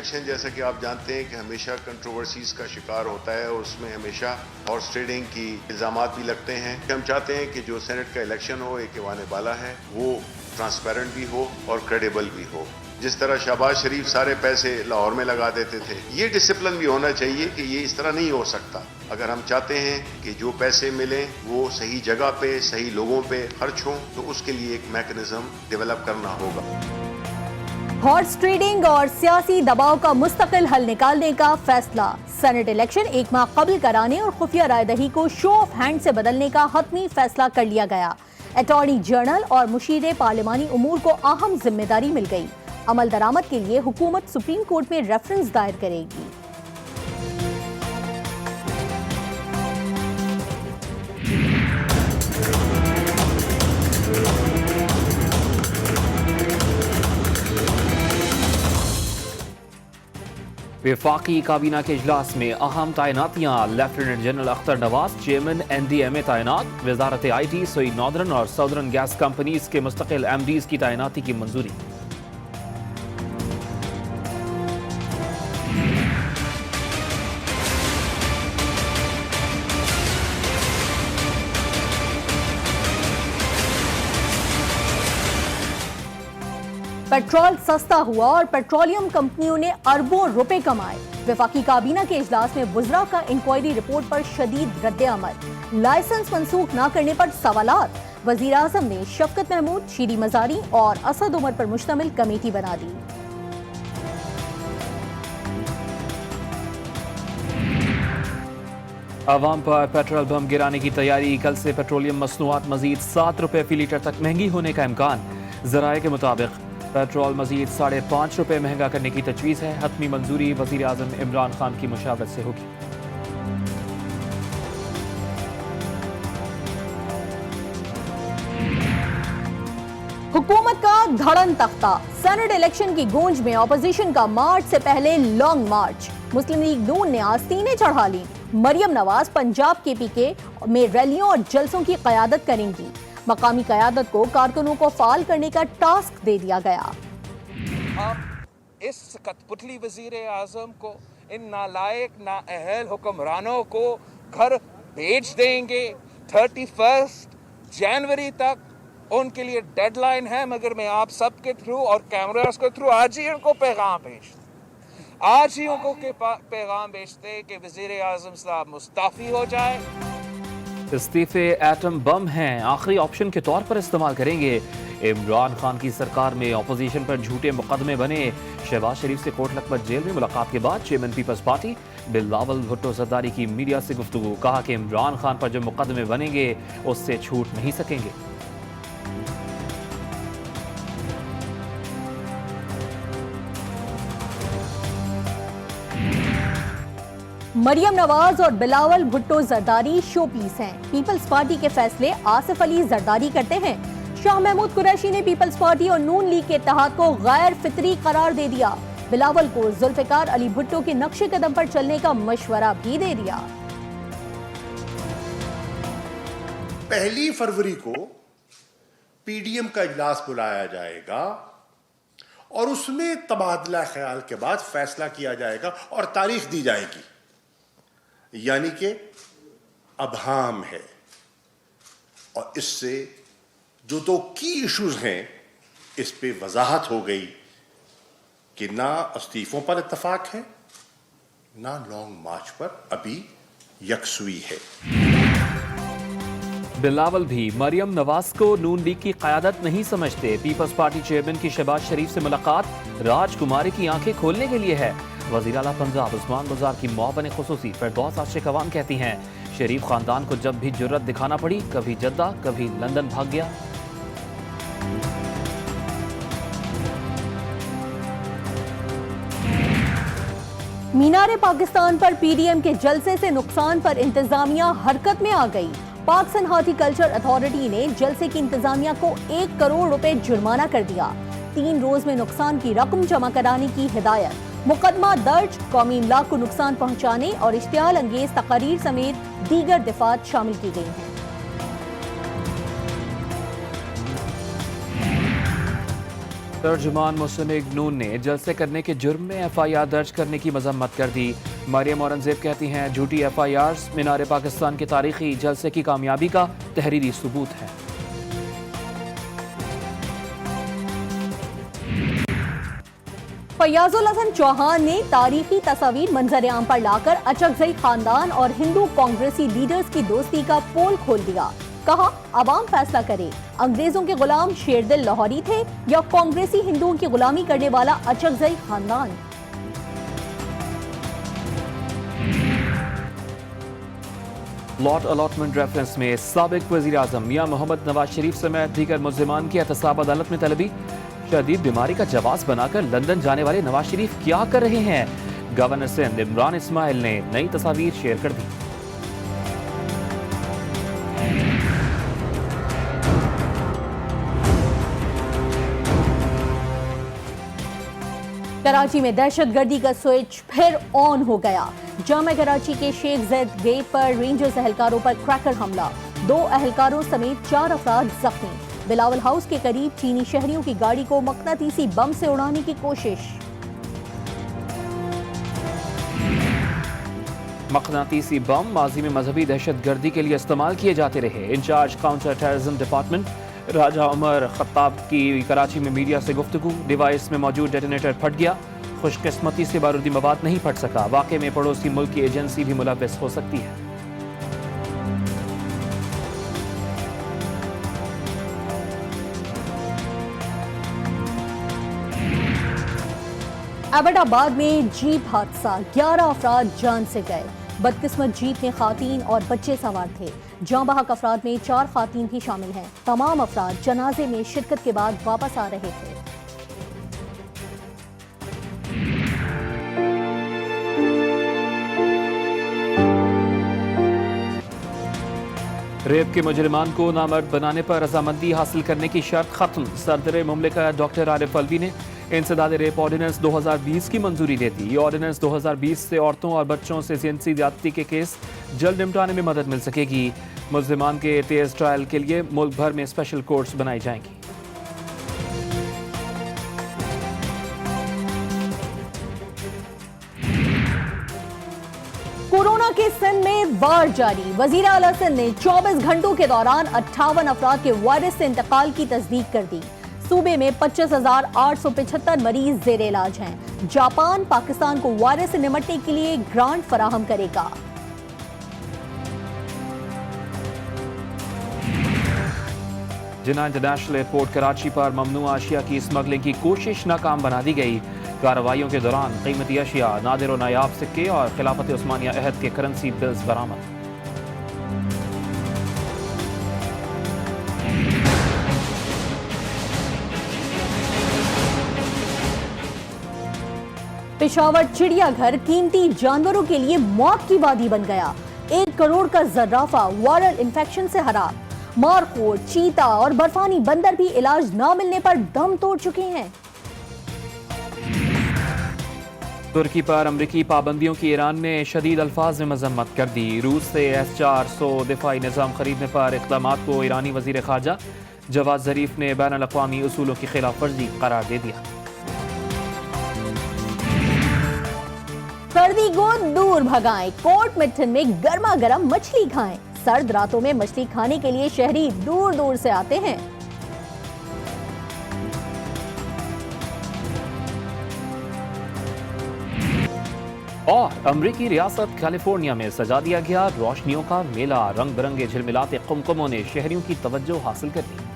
Election जैसा कि आप जानते हैं कि हमेशा कंट्रोवर्सीज का शिकार होता है और उसमें हमेशा हॉर्स ट्रेडिंग की इल्जामात भी लगते हैं। हम चाहते हैं कि जो सेनेट का इलेक्शन हो एक एवाने बाला है वो ट्रांसपेरेंट भी हो और क्रेडिबल भी हो। जिस तरह शहबाज शरीफ सारे पैसे लाहौर में लगा देते थे, ये डिसिप्लिन भी होना चाहिए कि ये इस तरह नहीं हो सकता। अगर हम चाहते हैं कि जो पैसे मिलें वो सही जगह पे सही लोगों पे खर्च हों तो उसके लिए एक मैकेनिज्म डेवलप करना होगा। हॉर्स ट्रेडिंग और सियासी दबाव का मुस्तकिल हल निकालने का फैसला। सेनेट इलेक्शन एक माह कबल कराने और खुफिया रायदही को शो ऑफ हैंड से बदलने का हतमी फैसला कर लिया गया। अटॉर्नी जनरल और मुशीर पार्लिमानी उमूर को अहम जिम्मेदारी मिल गई। अमल दरामद के लिए हुकूमत सुप्रीम कोर्ट में रेफरेंस दायर करेगी। वफाकी काबीना के इजलास में अहम तैनातियां। Lieutenant general Akhtar Nawaz chairman NDMA तैनात। वजारत IT सोई नॉर्दर्न और साउदर्न गैस कंपनीज के मुस्तकिल MDs की तैनाती की मंजूरी। पेट्रोल सस्ता हुआ और पेट्रोलियम कंपनियों ने अरबों रुपए कमाए। वफाकी काबीना के इजलास में वुज़रा का इंक्वायरी रिपोर्ट पर शदीद रद्द-ए-अमल। लाइसेंस मंसूख न करने पर सवालात। वजीर आजम ने शफकत महमूद, शीरी मजारी और असद उमर पर मुश्तमिल कमेटी बना दी। अवाम पर पेट्रोल बम गिराने की तैयारी। कल से पेट्रोलियम मसनूआत मजीद 7 रुपए फी लीटर तक महंगी होने का इम्कान। जराये के मुताबिक पेट्रोल मजीद 5.5 रुपए महंगा करने की तजवीज़ है। हतमी मंजूरी वज़ीर आज़म इमरान खान की मुशावरत से होगी। हुकूमत का धड़न तख्ता। सेनेट इलेक्शन की गूंज में ऑपोजिशन का मार्च से पहले लॉन्ग मार्च। मुस्लिम लीग नून ने आस्तीनें चढ़ा ली। मरियम नवाज पंजाब KPK में रैलियों और जलसों की क़यादत करेंगी। मकामी क़यादत को कारकुनों को फाल करने का टास्क दे दिया गया। हम इस कठपुतली वजीर आजम को, इन नालायक नाअहल हुक्मरानों को घर भेज देंगे। 31 जनवरी तक उनके लिए डेडलाइन है, मगर मैं आप सबके थ्रू और कैमरास के थ्रू आज ही उनको पैगाम भेजते, आज ही उनको पैगाम भेजते कि वजीर आजम साहब मुस्ताफी हो जाए। इस्तीफे एटम बम हैं, आखिरी ऑप्शन के तौर पर इस्तेमाल करेंगे। इमरान खान की सरकार में अपोजिशन पर झूठे मुकदमे बने। शहबाज शरीफ से कोट लखपत जेल में मुलाकात के बाद chairman peoples party Bilawal Bhutto Zardari की मीडिया से गुफ्तगू। कहा कि इमरान खान पर जो मुकदमे बनेंगे उससे छूट नहीं सकेंगे। मरियम नवाज और बिलावल भुट्टो जरदारी शो पीस हैं। पीपल्स पार्टी के फैसले आसिफ अली जरदारी करते हैं। शाह महमूद कुरैशी ने पीपल्स पार्टी और नून लीग के इत्तेहाद को गैर फितरी करार दे दिया। बिलावल को जुल्फिकार अली भुट्टो के नक्शे कदम पर चलने का मशवरा भी दे दिया। 1 फरवरी को PDM का इजलास बुलाया जाएगा और उसमें तबादला ख्याल के बाद फैसला किया जाएगा और तारीख दी जाएगी। यानी कि अबहाम है और इससे जो तो की इश्यूज हैं इस पे वजाहत हो गई कि ना इस्तीफों पर इत्तफाक है, ना लॉन्ग मार्च पर अभी यकसुई है। बिलावल भी मरियम नवाज को नून लीग की क़यादत नहीं समझते। पीपल्स पार्टी चेयरमैन की शहबाज शरीफ से मुलाकात राजकुमारी की आंखें खोलने के लिए है। वज़ीर आला पंजाब उस्मान बाजार की मुआवन खुसूसी फिरदौस आशिक अवान कहती हैं, शरीफ खानदान को जब भी जुर्रत दिखाना पड़ी कभी जद्दा कभी लंदन भाग गया। मीनारे पाकिस्तान पर PDM के जलसे से नुकसान पर इंतजामिया हरकत में आ गई। पाकिस्तान हॉर्टिकल्चर अथॉरिटी ने जलसे की इंतजामिया को 1 करोड़ रुपए जुर्माना कर दिया। 3 रोज में नुकसान की रकम जमा कराने की हिदायत। मुकदमा दर्ज, कौमी इमलाक को नुकसान पहुंचाने और इश्तियाल अंगेज तकारीर समेत दीगर दिफात शामिल की गई हैं। तर्जुमान मुस्लिम लीग नून ने जलसे करने के जुर्म में FIR दर्ज करने की मजम्मत कर दी। मरियम औरंगजेब कहती हैं झूठी FIRs मीनार पाकिस्तान के तारीखी जलसे की कामयाबी का तहरीरी सबूत है। फयाजुल हसन चौहान ने तारीखी तस्वीर मंजर आम पर लाकर अचकजई खानदान और हिंदू कांग्रेसी लीडर्स की दोस्ती का पोल खोल दिया। कहा अवाम फैसला करे, अंग्रेजों के गुलाम शेरदिल लाहौरी थे या कांग्रेसी हिंदुओं की गुलामी करने वाला अचकजई खानदान। लॉट अलॉटमेंट रेफरेंस में साबिक वजीर आजम मियां मोहम्मद नवाज शरीफ समेत दीगर मुल्जिमान की एहतसाब अदालत में तलबी। शदीद बीमारी का जवाब बनाकर लंदन जाने वाले नवाज शरीफ क्या कर रहे हैं? गवर्नर सिंध इमरान इस्माइल ने नई तस्वीर शेयर कर दी। कराची में दहशतगर्दी का स्विच फिर ऑन हो गया। जामा कराची के शेख जैद गेट पर रेंजर्स एहलकारों पर क्रैकर हमला, 2 एहलकारों समेत 4 अफराद जख्मी। बिलावल हाउस के करीब चीनी शहरियों की गाड़ी को मकनातीसी बम से उड़ाने की कोशिश। मकनातीसी बम माजी में मजहबी दहशतगर्दी के लिए इस्तेमाल किए जाते रहे। इंचार्ज काउंटर टेररिज्म डिपार्टमेंट राजा उमर खत्ताब की कराची में मीडिया से गुफ्तगू। डिवाइस में मौजूद डेटोनेटर फट गया, खुशकिस्मती से बारूदी मवाद नहीं फट सका। वाकई में पड़ोसी मुल्क की एजेंसी भी मुलव्वस हो सकती है। एबटाबाद में जीप हादसा, 11 अफराद जान से गए। बदकिस्मत जीप में खातीन और बच्चे सवार थे। जाँ बहक अफराद में 4 खातीन भी शामिल हैं। तमाम अफराद जनाजे में शिरकत के बाद वापस आ रहे थे। रेप के मुजरिमान को नामर्द बनाने पर रजामंदी हासिल करने की शर्त खत्म। सदर मुमलिकत डॉक्टर आरिफ अलवी ने इंसदाद रेप ऑर्डिनेंस 2020 की मंजूरी दे दी। ऑर्डिनेंस 2020 से औरतों और बच्चों से जिनसी ज्यादती के केस जल्द निपटाने में मदद मिल सकेगी। मुल्जिमान के तेज ट्रायल के लिए मुल्क भर में स्पेशल कोर्ट्स बनाई जाएंगी। कोरोना के सिंध में वार जारी। वजीर आला सिंध ने 24 घंटों के दौरान 58 अफराद के वायरस से इंतकाल की तस्दीक कर दी। सूबे में 25,875 मरीज जेर इलाज हैं। जापान पाकिस्तान को वायरस से निपटने के लिए ग्रांट फराहम करेगा। जिन्ना इंटरनेशनल एयरपोर्ट कराची पर ममनूआ अशिया की स्मगलिंग की कोशिश नाकाम बना दी गई। कार्रवाइयों के दौरान कीमती अशिया, नादिर और नायाब सिक्के और खिलाफत उस्मानिया अहद के करेंसी बिल्स बरामद। पेशावर चिड़ियाघर कीमती जानवरों के लिए मौत की वादी बन गया। 1 करोड़ का जर्राफा वायरल इन्फेक्शन से हलाक। मारखोर, चीता और बर्फानी बंदर भी इलाज न मिलने पर दम तोड़ चुके हैं। तुर्की पर अमरीकी पाबंदियों की ईरान ने शदीद अल्फाज में मजम्मत कर दी। रूस से S-400 दिफाई निज़ाम खरीदने पर इक़दामात को ईरानी वज़ीर ख़ारजा जवाद ज़रीफ ने बैन अल-अक़वामी उसूलों की खिलाफ वर्जी करार दे दिया। सर्दी को दूर भगाएं, कोट मिठन में गर्मा गर्म मछली खाएं। सर्द रातों में मछली खाने के लिए शहरी दूर दूर से आते हैं। और अमरीकी रियासत कैलिफोर्निया में सजा दिया गया रोशनियों का मेला। रंग बिरंगे झिलमिलाते कुमकुमों ने शहरियों की तवज्जो हासिल कर ली।